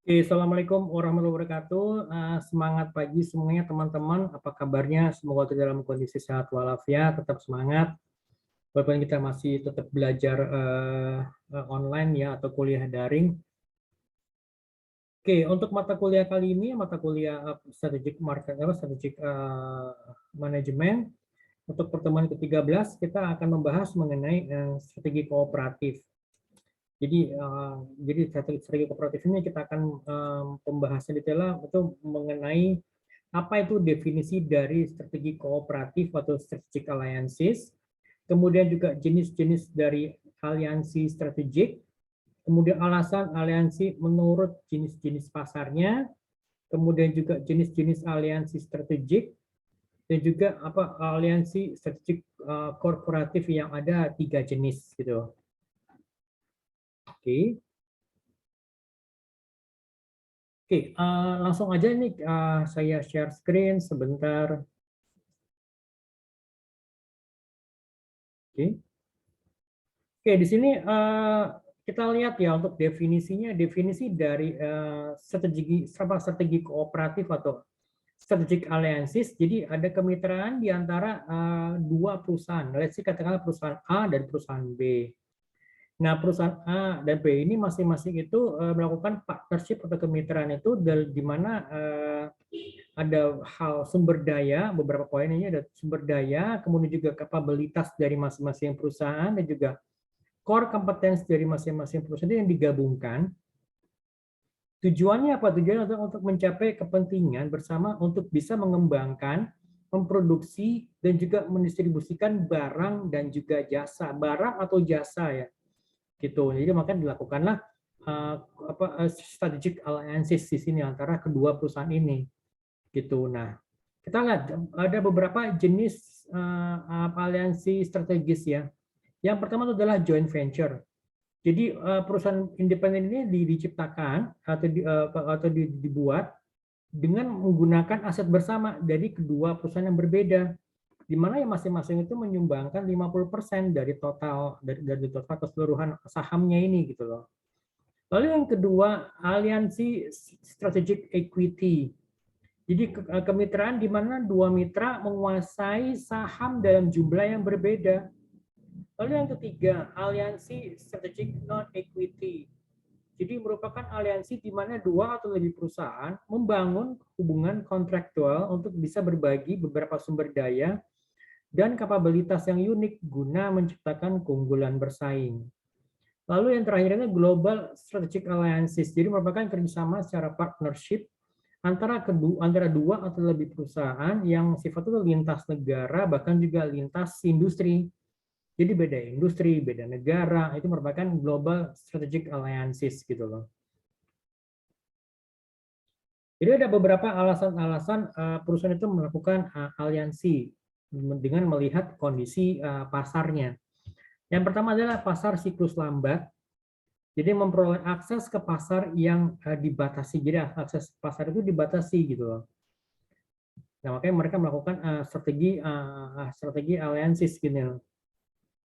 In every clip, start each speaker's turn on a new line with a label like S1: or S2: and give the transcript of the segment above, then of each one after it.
S1: Oke, Assalamualaikum warahmatullahi wabarakatuh. Semangat pagi semuanya teman-teman. Apa kabarnya? Semoga kita dalam kondisi sehat walafiat, tetap semangat. Walaupun kita masih tetap belajar online ya atau kuliah daring. Oke, untuk mata kuliah kali ini, mata kuliah strategic market strategic management. Untuk pertemuan ke-13 kita akan membahas mengenai strategi kooperatif. Jadi strategi kooperatif ini kita akan pembahasan detail itu mengenai apa itu definisi dari strategi kooperatif atau strategic alliances, kemudian juga jenis-jenis dari aliansi strategik, kemudian alasan aliansi menurut jenis-jenis pasarnya, kemudian juga jenis-jenis aliansi strategik, dan juga apa aliansi strategik korporatif yang ada 3 jenis gitu. Oke. Oke, langsung aja nih saya share screen sebentar. Oke, Oke di sini kita lihat ya untuk definisinya, definisi dari strategi kooperatif atau strategic alliances. Jadi ada kemitraan di antara dua perusahaan. Let's say katakanlah perusahaan A dan perusahaan B. Nah, perusahaan A dan B ini masing-masing itu melakukan partnership atau kemitraan itu di mana ada hal sumber daya, beberapa poin ini ada sumber daya, kemudian juga kapabilitas dari masing-masing perusahaan, dan juga core competence dari masing-masing perusahaan yang digabungkan. Tujuannya apa? Tujuannya untuk mencapai kepentingan bersama untuk bisa mengembangkan, memproduksi, dan juga mendistribusikan barang dan juga jasa. Barang atau jasa ya. Gitu. Jadi makanya dilakukanlah strategic alliances di sini antara kedua perusahaan ini. Gitu. Nah, kita lihat ada beberapa jenis aliansi strategis ya. Yang pertama adalah joint venture. Jadi perusahaan independen ini diciptakan atau dibuat dengan menggunakan aset bersama dari kedua perusahaan yang berbeda, di mana yang masing-masing itu menyumbangkan 50% dari total keseluruhan sahamnya ini gitu loh. Lalu yang kedua, aliansi strategic equity. Jadi kemitraan di mana dua mitra menguasai saham dalam jumlah yang berbeda. Lalu yang ketiga, aliansi strategic non-equity. Jadi merupakan aliansi di mana dua atau lebih perusahaan membangun hubungan kontraktual untuk bisa berbagi beberapa sumber daya dan kapabilitas yang unik guna menciptakan keunggulan bersaing. Lalu yang terakhirnya global strategic alliances. Jadi merupakan kerjasama secara partnership antara dua atau lebih perusahaan yang sifatnya lintas negara, bahkan juga lintas industri. Jadi beda industri, beda negara, itu merupakan global strategic alliances gitu loh. Jadi ada beberapa alasan-alasan perusahaan itu melakukan aliansi dengan melihat kondisi pasarnya. Yang pertama adalah pasar siklus lambat. Jadi memperoleh akses ke pasar yang dibatasi. Jadi akses pasar itu dibatasi gitu loh. Nah, makanya mereka melakukan strategi alliances gitu.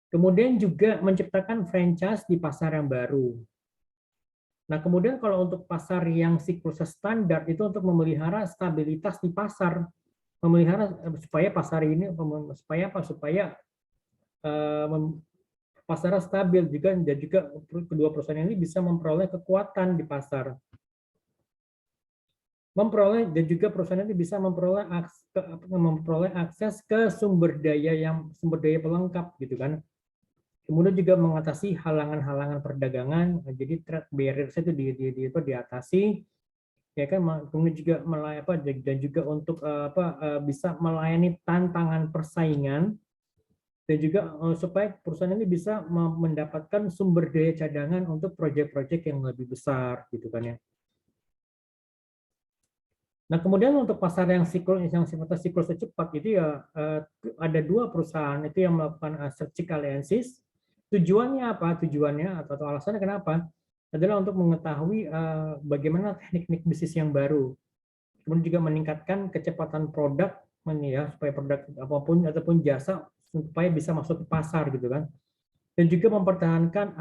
S1: Kemudian juga menciptakan franchise di pasar yang baru. Nah, kemudian kalau untuk pasar yang siklusnya standar itu untuk memelihara stabilitas di pasar, memelihara supaya pasar ini supaya pasarnya stabil juga, dan juga kedua perusahaan ini bisa memperoleh kekuatan di pasar. Dan juga perusahaan ini bisa memperoleh akses ke sumber daya pelengkap gitu kan. Kemudian juga mengatasi halangan-halangan perdagangan, jadi trade barriers itu diatasi, ya kan. Kemudian juga dan juga untuk bisa melayani tantangan persaingan, dan juga supaya perusahaan ini bisa mendapatkan sumber daya cadangan untuk proyek-proyek yang lebih besar gitu kan ya. Nah, kemudian untuk pasar yang sifatnya siklusnya cepat itu ya ada dua perusahaan itu yang melakukan strategic alliances. Tujuannya apa? Tujuannya atau alasannya kenapa? Adalah untuk mengetahui bagaimana teknik bisnis yang baru. Kemudian juga meningkatkan kecepatan produk, ya, supaya produk apapun ataupun jasa supaya bisa masuk ke pasar gitu kan. dan juga mempertahankan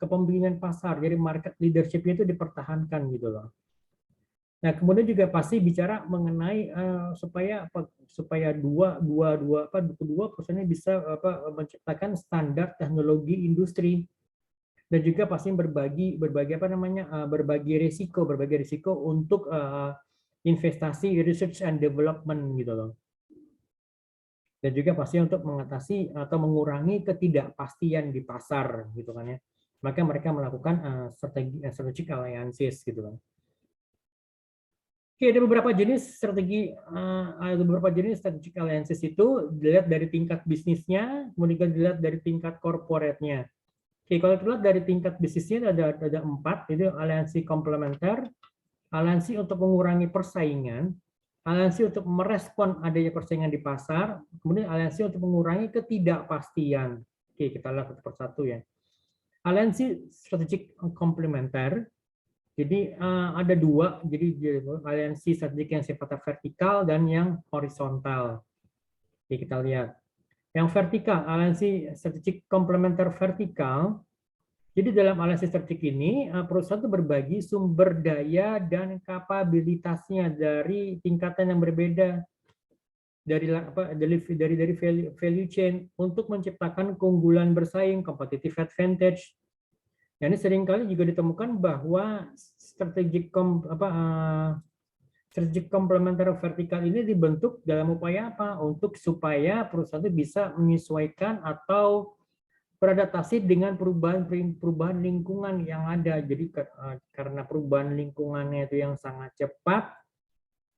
S1: kepemimpinan pasar. Jadi market leadership-nya itu dipertahankan gitu loh. Nah, kemudian juga pasti bicara mengenai supaya kedua perusahaan ini bisa menciptakan standar teknologi industri, dan juga pasti berbagi risiko untuk investasi research and development gitu loh. Dan juga pasti untuk mengatasi atau mengurangi ketidakpastian di pasar gitu kan ya. Maka mereka melakukan strategic alliances gitu kan. Oke, ada beberapa jenis strategic alliances itu dilihat dari tingkat bisnisnya, kemudian dilihat dari tingkat corporate-nya. Oke, kalau dilihat dari tingkat bisnisnya ada 4, itu aliansi komplementer, aliansi untuk mengurangi persaingan, aliansi untuk merespon adanya persaingan di pasar, kemudian aliansi untuk mengurangi ketidakpastian. Oke, kita lihat satu persatu ya. Aliansi strategik komplementer. Jadi ada 2, jadi aliansi strategik yang sifatnya vertikal dan yang horizontal. Oke, kita lihat. Yang vertikal, aliansi strategik komplementer vertikal. Jadi dalam aliansi strategik ini, perusahaan itu berbagi sumber daya dan kapabilitasnya dari tingkatan yang berbeda dari value chain untuk menciptakan keunggulan bersaing, competitive advantage. Nah, ini seringkali juga ditemukan bahwa strategic complementary vertikal ini dibentuk dalam upaya apa? Supaya perusahaan itu bisa menyesuaikan atau beradaptasi dengan perubahan lingkungan yang ada. Jadi karena perubahan lingkungannya itu yang sangat cepat,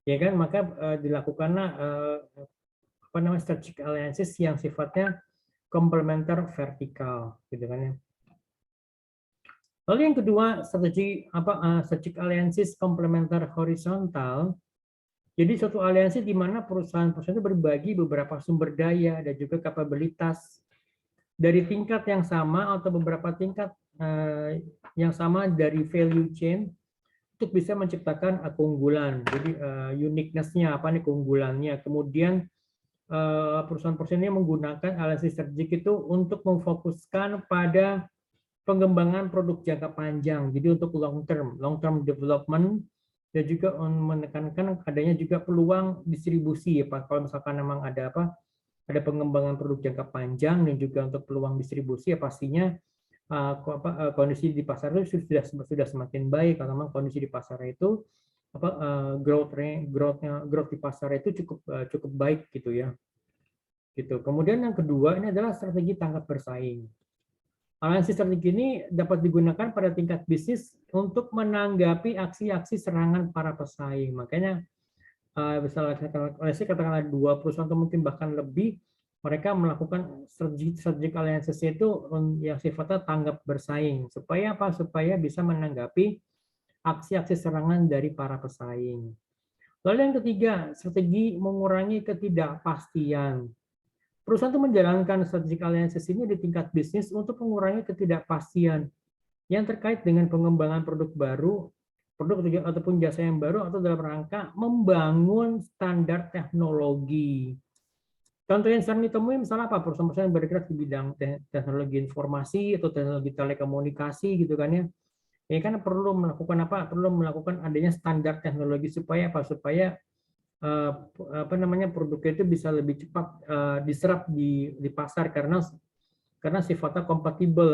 S1: ya kan, maka dilakukanlah strategic alliances yang sifatnya komplementer vertikal, gitu kan ya. Lalu yang kedua, strategic alliances komplementer horizontal. Jadi suatu aliansi di mana perusahaan-perusahaan itu berbagi beberapa sumber daya dan juga kapabilitas dari tingkat yang sama atau beberapa tingkat yang sama dari value chain untuk bisa menciptakan keunggulan. Jadi uniqueness-nya apa nih, keunggulannya. Kemudian perusahaan-perusahaan ini menggunakan aliansi strategik itu untuk memfokuskan pada pengembangan produk jangka panjang, jadi untuk long term development, dan juga menekankan adanya juga peluang distribusi ya Pak. Kalau misalkan memang ada pengembangan produk jangka panjang dan juga untuk peluang distribusi ya pastinya kondisi di pasar itu sudah semakin baik. Kalau memang kondisi di pasar itu growth di pasar itu cukup baik gitu ya. Gitu. Kemudian yang kedua ini adalah strategi tangkap bersaing. Aliansi strategi ini dapat digunakan pada tingkat bisnis untuk menanggapi aksi-aksi serangan para pesaing. Makanya misalnya katakanlah 2 perusahaan atau mungkin bahkan lebih, mereka melakukan strategic alliances itu yang sifatnya tanggap bersaing. Supaya apa? Supaya bisa menanggapi aksi-aksi serangan dari para pesaing. Lalu yang ketiga, strategi mengurangi ketidakpastian. Perusahaan itu menjalankan strategic alliances ini di tingkat bisnis untuk mengurangi ketidakpastian yang terkait dengan pengembangan produk baru, produk ataupun jasa yang baru, atau dalam rangka membangun standar teknologi. Contoh yang sering ditemui misalnya apa? Perusahaan-perusahaan yang bergerak di bidang teknologi informasi atau teknologi telekomunikasi gitu kan ya. Ini kan perlu melakukan apa? Perlu melakukan adanya standar teknologi supaya apa? Supaya produknya itu bisa lebih cepat diserap di pasar karena sifatnya kompatibel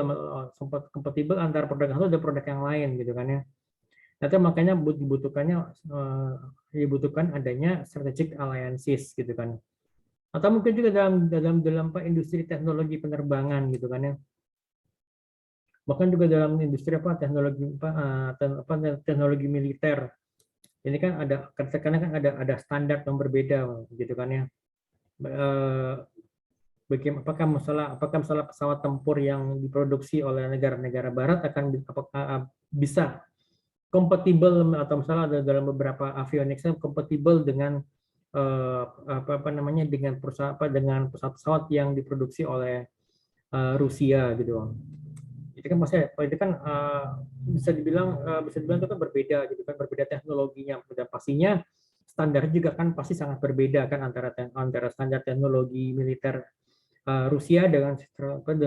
S1: antara produk satu dan produk yang lain gitu kan ya. Nanti makanya dibutuhkan adanya strategic alliances gitu kan. Atau mungkin juga dalam industri teknologi penerbangan gitu kan ya. Bahkan juga dalam industri teknologi militer. Ini kan ada standar yang berbeda gitu kan ya. Apakah masalah pesawat tempur yang diproduksi oleh negara-negara barat apakah bisa kompatibel, atau misalnya dalam beberapa avionics kompatibel dengan dengan pesawat-pesawat yang diproduksi oleh Rusia gitu. Itu kan bisa dibilang itu kan berbeda gitu kan, berbeda teknologinya, dan pastinya standar juga kan pasti sangat berbeda kan antara standar teknologi militer Rusia dengan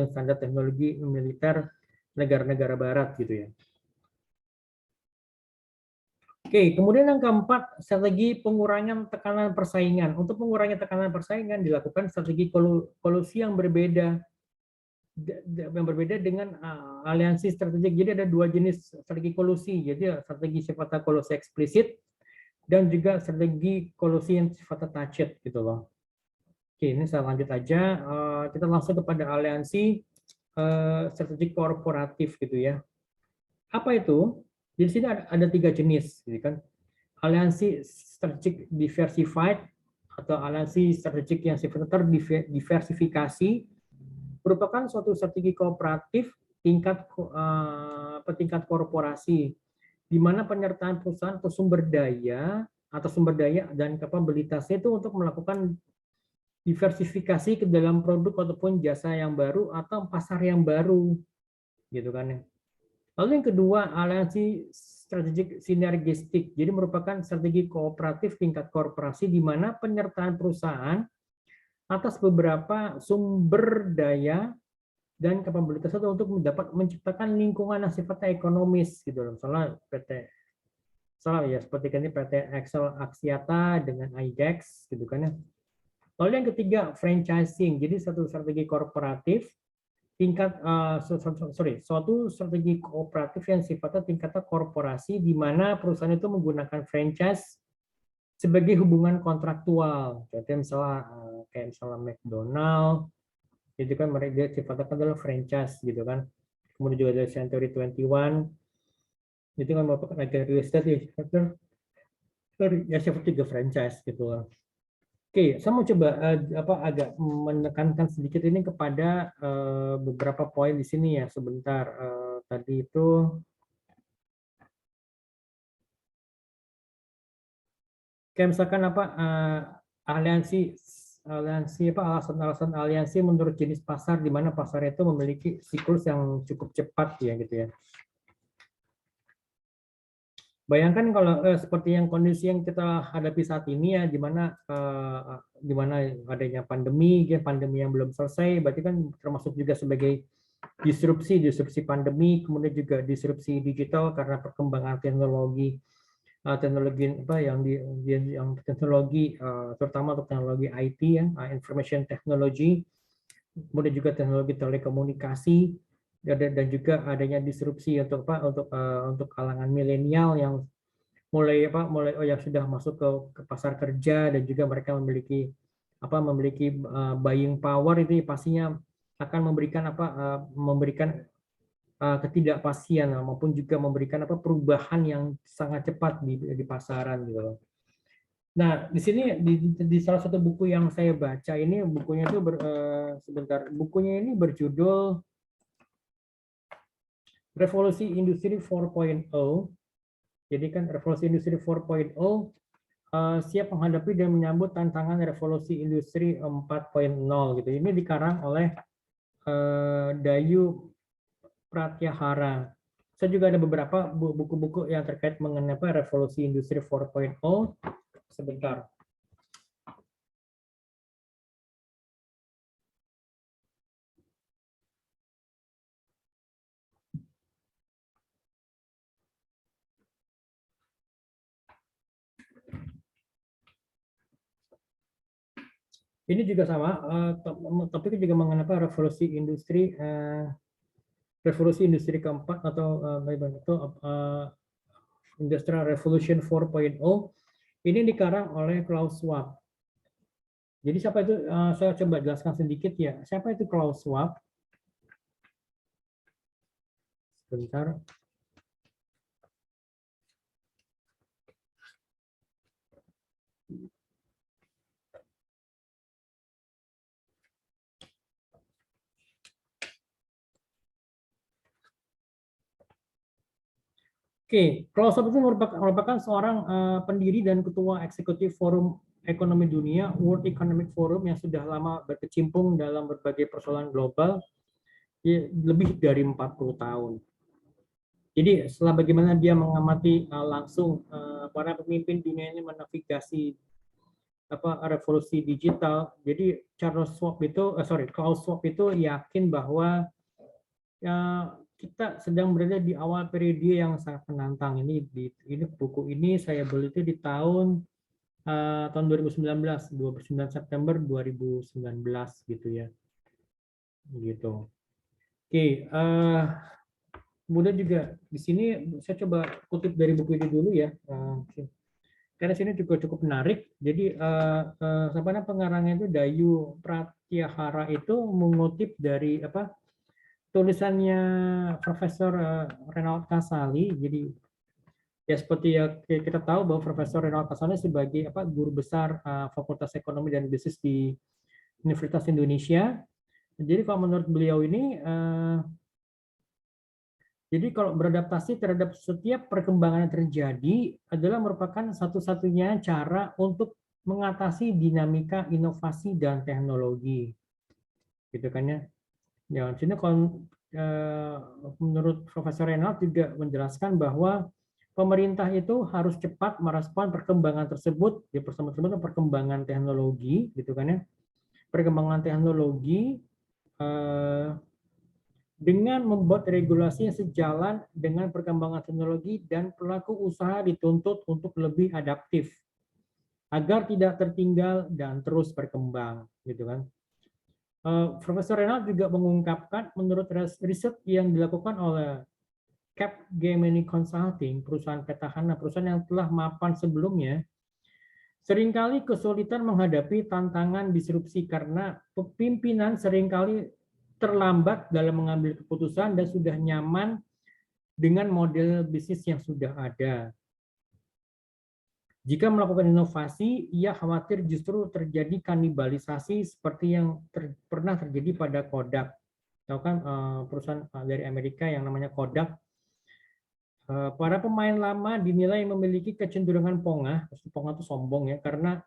S1: standar teknologi militer negara-negara barat gitu ya. Oke, kemudian yang keempat, strategi pengurangan tekanan persaingan. Untuk mengurangi tekanan persaingan dilakukan strategi kolusi yang berbeda dengan aliansi strategik. Jadi ada dua jenis strategi kolusi. Jadi strategi sifatnya kolusi eksplisit dan juga strategi kolusi yang sifatnya tacit gitu loh. Oke, ini saya lanjut aja. Kita langsung kepada aliansi strategi korporatif gitu ya. Apa itu? Di sini ada tiga jenis, gitu kan? Aliansi strategik diversified atau aliansi strategik yang sifatnya terdiversifikasi merupakan suatu strategi kooperatif tingkat korporasi di mana penyertaan perusahaan atau sumber daya dan kapabilitasnya itu untuk melakukan diversifikasi ke dalam produk ataupun jasa yang baru atau pasar yang baru gitu kan ya. Lalu yang kedua, aliansi strategik sinergistik. Jadi merupakan strategi kooperatif tingkat korporasi di mana penyertaan perusahaan atas beberapa sumber daya dan kapabilitas itu untuk dapat menciptakan lingkungan yang sifatnya ekonomis gitu loh. Misalnya seperti ini PT Excel Axiata dengan IDEX gitu kan ya. Lalu yang ketiga, franchising. Jadi satu strategi korporatif suatu strategi kooperatif yang sifatnya tingkatnya korporasi di mana perusahaan itu menggunakan franchise sebagai hubungan kontraktual. Contohnya misalnya kayak misalnya McDonald, itu kan mereka sifatnya adalah franchise gitu kan. Kemudian juga ada Century 21, itu kan merupakan agak real estate ya seperti juga franchise gitu lah. Oke, saya mau coba agak menekankan sedikit ini kepada beberapa poin di sini ya sebentar. Tadi itu kayak misalkan aliansi alasan-alasan aliansi menurut jenis pasar di mana pasar itu memiliki siklus yang cukup cepat ya gitu ya. Bayangkan kalau seperti yang kondisi yang kita hadapi saat ini ya, di mana adanya pandemi yang belum selesai, berarti kan termasuk juga sebagai disrupsi pandemi, kemudian juga disrupsi digital karena perkembangan teknologi teknologi terutama untuk teknologi IT ya, information technology, kemudian juga teknologi telekomunikasi dan juga adanya disrupsi untuk kalangan milenial yang mulai yang sudah masuk ke pasar kerja dan juga mereka memiliki buying power itu pastinya akan memberikan ketidakpastian maupun juga memberikan perubahan yang sangat cepat di pasaran gitu loh. Nah, di sini di salah satu buku yang saya baca ini bukunya itu bukunya ini berjudul Revolusi Industri 4.0. Jadi kan Revolusi Industri 4.0 siap menghadapi dan menyambut tantangan revolusi industri 4.0 gitu. Ini dikarang oleh Dayu Pratyahara. Saya juga ada beberapa buku-buku yang terkait mengenai revolusi industri 4.0. Sebentar. Ini juga sama, topiknya juga mengenai revolusi industri keempat atau Industrial Revolution 4.0. Ini dikarang oleh Klaus Schwab. Jadi siapa itu? Saya coba jelaskan sedikit ya. Siapa itu Klaus Schwab? Sebentar. Oke, Klaus Schwab itu merupakan seorang pendiri dan ketua eksekutif Forum Ekonomi Dunia, World Economic Forum yang sudah lama berkecimpung dalam berbagai persoalan global, lebih dari 40 tahun. Jadi setelah bagaimana dia mengamati langsung para pemimpin dunia ini menavigasi revolusi digital. Jadi Klaus Schwab itu yakin bahwa ya, kita sedang berada di awal periode yang sangat menantang. Ini buku ini saya beli itu di tahun 2019, 29 September 2019 gitu ya. Gitu. Oke, kemudian juga di sini saya coba kutip dari buku ini dulu ya. Karena sini juga cukup menarik. Jadi pengarangnya itu Dayu Pratyahara itu mengutip dari tulisannya Profesor Renald Kasali. Jadi ya seperti ya kita tahu bahwa Profesor Renald Kasali sebagai guru besar Fakultas Ekonomi dan Bisnis di Universitas Indonesia. Jadi kalau menurut beliau ini jadi kalau beradaptasi terhadap setiap perkembangan yang terjadi adalah merupakan satu-satunya cara untuk mengatasi dinamika inovasi dan teknologi. Gitu kan ya. Ya, sini kalau menurut Profesor Renald juga menjelaskan bahwa pemerintah itu harus cepat merespon perkembangan tersebut, di perkembangan teknologi, gitu kan ya. Perkembangan teknologi dengan membuat regulasi yang sejalan dengan perkembangan teknologi dan pelaku usaha dituntut untuk lebih adaptif agar tidak tertinggal dan terus berkembang, gitu kan. Profesor Renald juga mengungkapkan menurut riset yang dilakukan oleh Capgemini Consulting, perusahaan petahana, perusahaan yang telah mapan sebelumnya, seringkali kesulitan menghadapi tantangan disrupsi karena pimpinan seringkali terlambat dalam mengambil keputusan dan sudah nyaman dengan model bisnis yang sudah ada. Jika melakukan inovasi, ia khawatir justru terjadi kanibalisasi seperti yang pernah terjadi pada Kodak. Tahu kan perusahaan dari Amerika yang namanya Kodak. Para pemain lama dinilai memiliki kecenderungan pongah itu sombong ya, karena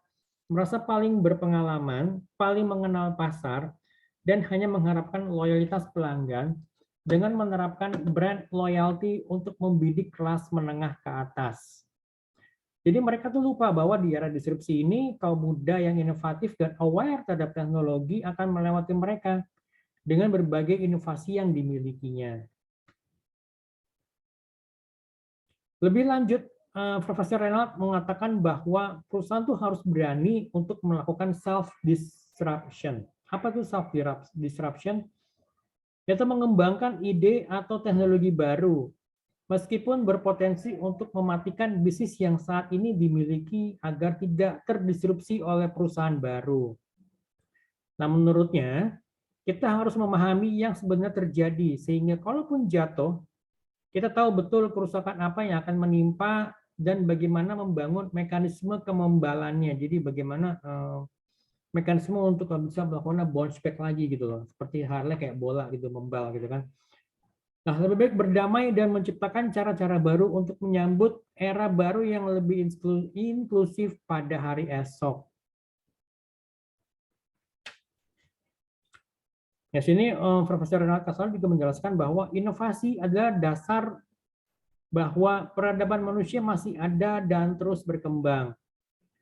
S1: merasa paling berpengalaman, paling mengenal pasar, dan hanya mengharapkan loyalitas pelanggan dengan menerapkan brand loyalty untuk membidik kelas menengah ke atas. Jadi mereka tuh lupa bahwa di era disrupsi ini, kaum muda yang inovatif dan aware terhadap teknologi akan melewati mereka dengan berbagai inovasi yang dimilikinya. Lebih lanjut, Profesor Renald mengatakan bahwa perusahaan tuh harus berani untuk melakukan self-disruption. Apa itu self-disruption? Yaitu mengembangkan ide atau teknologi baru, meskipun berpotensi untuk mematikan bisnis yang saat ini dimiliki agar tidak terdisrupsi oleh perusahaan baru. Nah, menurutnya, kita harus memahami yang sebenarnya terjadi, sehingga kalaupun jatuh, kita tahu betul kerusakan apa yang akan menimpa dan bagaimana membangun mekanisme kemembalannya. Jadi bagaimana mekanisme untuk bisa melakukan bounce back lagi gitu loh. Seperti halnya kayak bola gitu, membal gitu kan. Nah, lebih baik berdamai dan menciptakan cara-cara baru untuk menyambut era baru yang lebih inklusif pada hari esok. Di sini Profesor Renald Kasali juga menjelaskan bahwa inovasi adalah dasar bahwa peradaban manusia masih ada dan terus berkembang.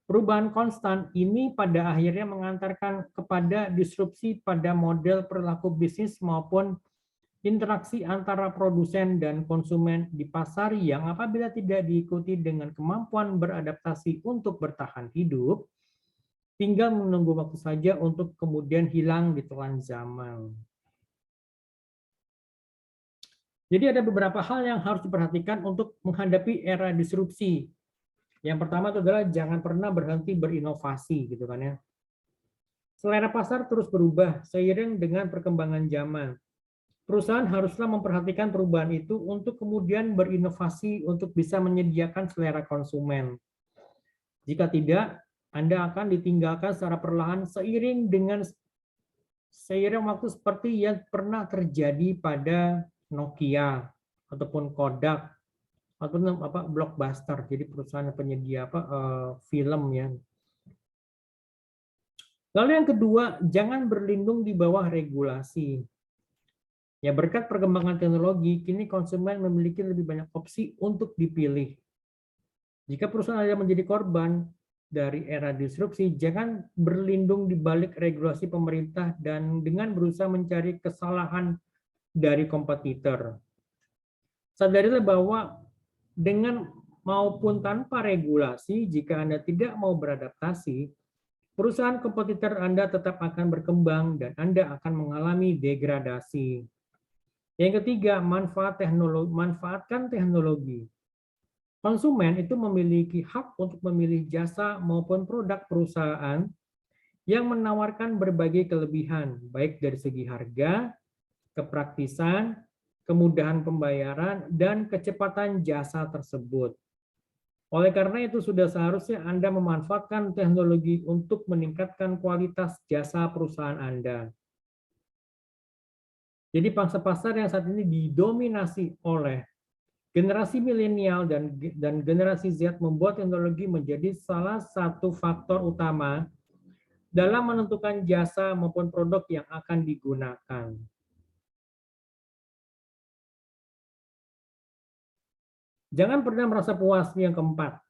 S1: Perubahan konstan ini pada akhirnya mengantarkan kepada disrupsi pada model perilaku bisnis maupun interaksi antara produsen dan konsumen di pasar yang apabila tidak diikuti dengan kemampuan beradaptasi untuk bertahan hidup, tinggal menunggu waktu saja untuk kemudian hilang di telan zaman. Jadi ada beberapa hal yang harus diperhatikan untuk menghadapi era disrupsi. Yang pertama itu adalah jangan pernah berhenti berinovasi, gitu kan ya. Selera pasar terus berubah seiring dengan perkembangan zaman. Perusahaan haruslah memperhatikan perubahan itu untuk kemudian berinovasi untuk bisa menyediakan selera konsumen. Jika tidak, Anda akan ditinggalkan secara perlahan seiring waktu seperti yang pernah terjadi pada Nokia ataupun Kodak ataupun Blockbuster, jadi perusahaan penyedia film ya. Lalu yang kedua, jangan berlindung di bawah regulasi. Ya, berkat perkembangan teknologi, kini konsumen memiliki lebih banyak opsi untuk dipilih. Jika perusahaan ada menjadi korban, dari era disrupsi, jangan berlindung di balik regulasi pemerintah dan dengan berusaha mencari kesalahan dari kompetitor. Sadarilah bahwa dengan maupun tanpa regulasi, jika Anda tidak mau beradaptasi, perusahaan kompetitor Anda tetap akan berkembang dan Anda akan mengalami degradasi. Yang ketiga, manfaatkan teknologi. Konsumen itu memiliki hak untuk memilih jasa maupun produk perusahaan yang menawarkan berbagai kelebihan, baik dari segi harga, kepraktisan, kemudahan pembayaran, dan kecepatan jasa tersebut. Oleh karena itu, sudah seharusnya Anda memanfaatkan teknologi untuk meningkatkan kualitas jasa perusahaan Anda. Jadi pangsa pasar yang saat ini didominasi oleh generasi milenial dan generasi Z membuat teknologi menjadi salah satu faktor utama dalam menentukan jasa maupun produk yang akan digunakan. Jangan pernah merasa puas. Yang keempat,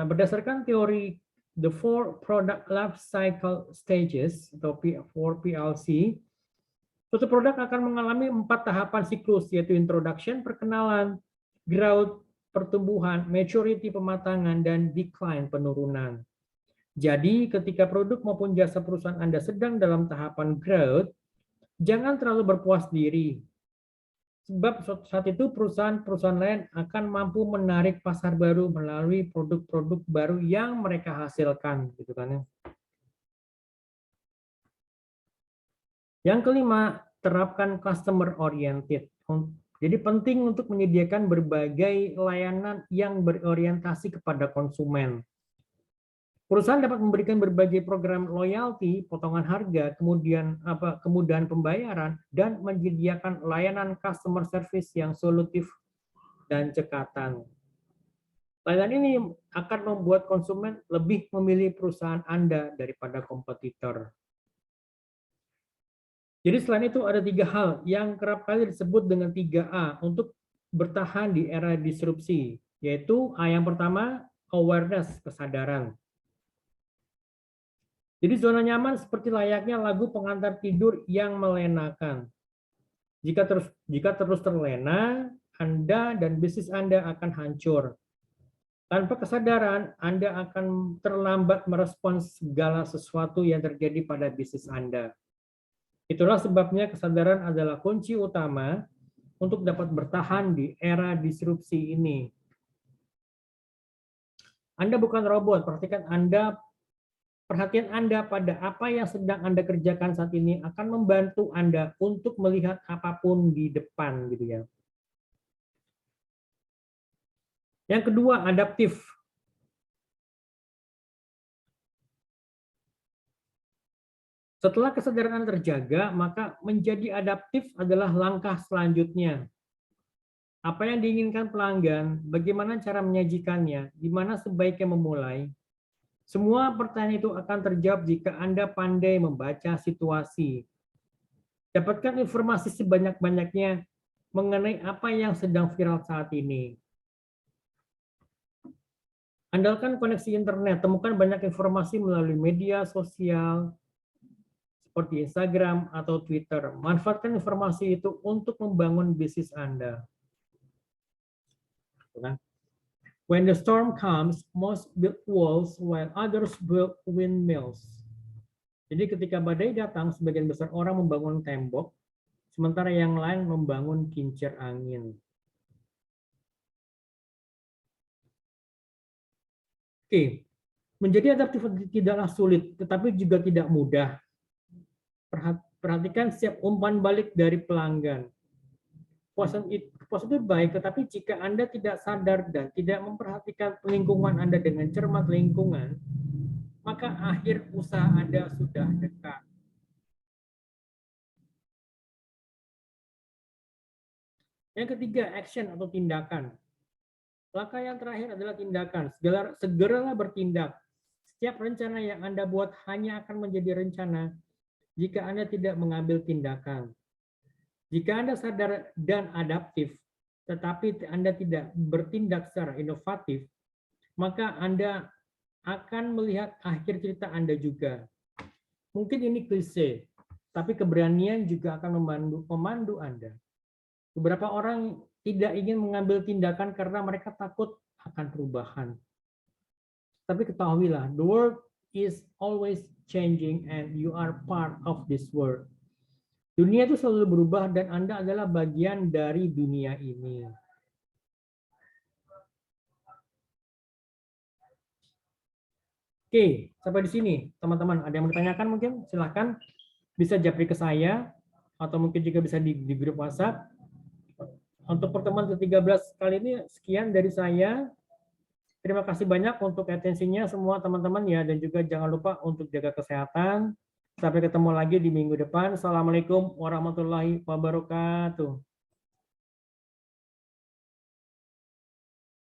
S1: berdasarkan teori The Four Product Life Cycle Stages atau 4PLC, suatu produk akan mengalami 4 tahapan siklus, yaitu introduction, perkenalan, growth, pertumbuhan, maturity, pematangan, dan decline, penurunan. Jadi, ketika produk maupun jasa perusahaan Anda sedang dalam tahapan growth, jangan terlalu berpuas diri. Sebab saat itu perusahaan-perusahaan lain akan mampu menarik pasar baru melalui produk-produk baru yang mereka hasilkan, gitu kan ya. Yang kelima, terapkan customer oriented. Jadi penting untuk menyediakan berbagai layanan yang berorientasi kepada konsumen. Perusahaan dapat memberikan berbagai program loyalty, potongan harga, kemudahan pembayaran, dan menyediakan layanan customer service yang solutif dan cekatan. Layanan ini akan membuat konsumen lebih memilih perusahaan Anda daripada kompetitor. Jadi selain itu ada 3 hal yang kerap kali disebut dengan 3A untuk bertahan di era disrupsi, yaitu A yang pertama, awareness, kesadaran. Jadi zona nyaman seperti layaknya lagu pengantar tidur yang melenakan. Jika terus terlena, Anda dan bisnis Anda akan hancur. Tanpa kesadaran, Anda akan terlambat merespons segala sesuatu yang terjadi pada bisnis Anda. Itulah sebabnya kesadaran adalah kunci utama untuk dapat bertahan di era disrupsi ini. Anda bukan robot, perhatian Anda pada apa yang sedang Anda kerjakan saat ini akan membantu Anda untuk melihat apapun di depan, gitu ya. Yang kedua, adaptif. Setelah kesadaran Anda terjaga, maka menjadi adaptif adalah langkah selanjutnya. Apa yang diinginkan pelanggan, bagaimana cara menyajikannya, di mana sebaiknya memulai. Semua pertanyaan itu akan terjawab jika Anda pandai membaca situasi. Dapatkan informasi sebanyak-banyaknya mengenai apa yang sedang viral saat ini. Andalkan koneksi internet, temukan banyak informasi melalui media sosial, seperti Instagram atau Twitter. Manfaatkan informasi itu untuk membangun bisnis Anda. When the storm comes, most build walls while others build windmills. Jadi ketika badai datang, sebagian besar orang membangun tembok, sementara yang lain membangun kincir angin. Oke, menjadi adaptif tidaklah sulit, tetapi juga tidak mudah. Perhatikan setiap umpan balik dari pelanggan. Kepuasan itu baik, tetapi jika Anda tidak sadar dan tidak memperhatikan lingkungan Anda dengan cermat lingkungan, maka akhir usaha Anda sudah dekat. Yang ketiga, action atau tindakan. Langkah yang terakhir adalah tindakan. Segeralah bertindak. Setiap rencana yang Anda buat hanya akan menjadi rencana jika Anda tidak mengambil tindakan. Jika Anda sadar dan adaptif, tetapi Anda tidak bertindak secara inovatif, maka Anda akan melihat akhir cerita Anda juga. Mungkin ini klise, tapi keberanian juga akan memandu Anda. Beberapa orang tidak ingin mengambil tindakan karena mereka takut akan perubahan. Tapi ketahuilah, the world is always changing and you are part of this world. Dunia itu selalu berubah dan Anda adalah bagian dari dunia ini. Oke, sampai di sini teman-teman. Ada yang mau ditanyakan mungkin? Silahkan bisa japri ke saya atau mungkin juga bisa di grup WhatsApp. Untuk pertemuan ke-13 kali ini sekian dari saya. Terima kasih banyak untuk atensinya semua teman-teman ya, dan juga jangan lupa untuk jaga kesehatan. Sampai ketemu lagi di minggu depan. Assalamualaikum warahmatullahi wabarakatuh.